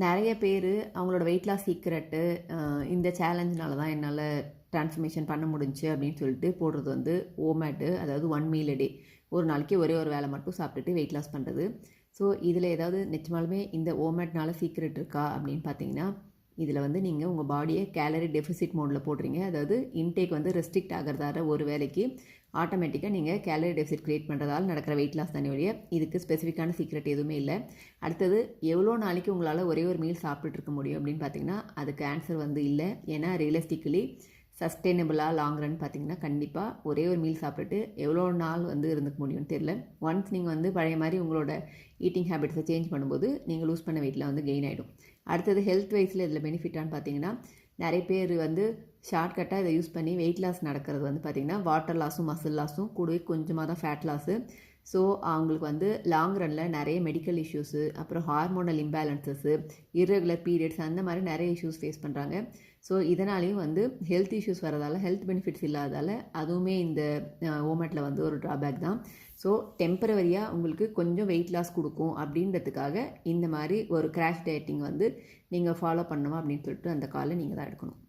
நிறைய பேர் அவங்களோட வெயிட் லாஸ் சீக்ரெட்டு இந்த சேலஞ்சினால தான் என்னால் ட்ரான்ஸ்ஃபர்மேஷன் பண்ண முடிஞ்சு அப்படின்னு சொல்லிட்டு போடுறது வந்து ஓமேட்டு, அதாவது 1 மீல் a டே. ஒரு நாளைக்கு ஒரே ஒரு வேளை மட்டும் சாப்பிட்டுட்டு வெயிட் லாஸ் பண்ணுறது. ஸோ இதில் ஏதாவது நிஜமாலுமே இந்த ஓமேட்னால சீக்ரெட் இருக்கா அப்படின்னு பார்த்தீங்கன்னா, இதில் வந்து நீங்கள் உங்கள் பாடியை கேலரி டெஃபிசிட் மோடில் போடுறீங்க. அதாவது இன்டேக் வந்து ரெஸ்ட்ரிக்ட் ஆகிறதால ஒரு வேலைக்கு ஆட்டோமேட்டிக்காக நீங்கள் கேலரி டெஃபிசிட் க்ரியேட் பண்ணுறதால நடக்கிற வெயிட் லாஸ் தானே ஒழிய இதுக்கு ஸ்பெசிஃபிக்கான சீக்ரெட் எதுவுமே இல்லை. அடுத்தது எவ்வளோ நாளைக்கு உங்களால் ஒரே ஒரு மீல் சாப்பிட்டுட்டு இருக்க முடியும் அப்படின்னு பார்த்தீங்கன்னா, அதுக்கு ஆன்சர் வந்து இல்லை. ஏன்னா ரியலிஸ்டிக்கலி சஸ்டெயினபிளாக லாங் ரன் பார்த்தீங்கன்னா கண்டிப்பாக ஒரே ஒரு மீல் சாப்பிட்டுட்டு எவ்வளோ நாள் வந்து இருந்துக்க முடியும்னு தெரியல. ஒன்ஸ் நீங்கள் வந்து பழைய மாதிரி உங்களோட ஈட்டிங் ஹேபிட்ஸை சேஞ்ச் பண்ணும்போது நீங்கள் லூஸ் பண்ண வெயிட்டில் வந்து கெயின் ஆகிடும். அடுத்தது ஹெல்த் வைஸில் இதில் பெனிஃபிட்டான்னு பார்த்தீங்கன்னா, நிறைய பேர் வந்து ஷார்ட்கட்டாக இதை யூஸ் பண்ணி வெயிட் லாஸ் நடக்கிறது வந்து பார்த்திங்கன்னா வாட்டர் லாஸும் மசில் லாஸும் கூடவே கொஞ்சமாக தான் ஃபேட் லாஸு. ஸோ அவங்களுக்கு வந்து லாங் ரனில் நிறைய மெடிக்கல் இஷ்யூஸு, அப்புறம் ஹார்மோனல் இம்பேலன்சஸ்ஸு, இர்ரெகுலர் பீரியட்ஸ் அந்த மாதிரி நிறைய இஷ்யூஸ் ஃபேஸ் பண்ணுறாங்க. ஸோ இதனாலேயும் வந்து ஹெல்த் இஷ்யூஸ் வரதால், ஹெல்த் பெனிஃபிட்ஸ் இல்லாததால் அதுவுமே இந்த ஓமேட்டில் வந்து ஒரு ட்ராபேக் தான். ஸோ டெம்பரவரியாக உங்களுக்கு கொஞ்சம் வெயிட் லாஸ் கொடுக்கும் அப்படின்றதுக்காக இந்த மாதிரி ஒரு கிராஷ் டயட்டிங் வந்து நீங்கள் ஃபாலோ பண்ணணும் அப்படின்னு சொல்லிட்டு அந்த காலை நீங்கள் தான் எடுக்கணும்.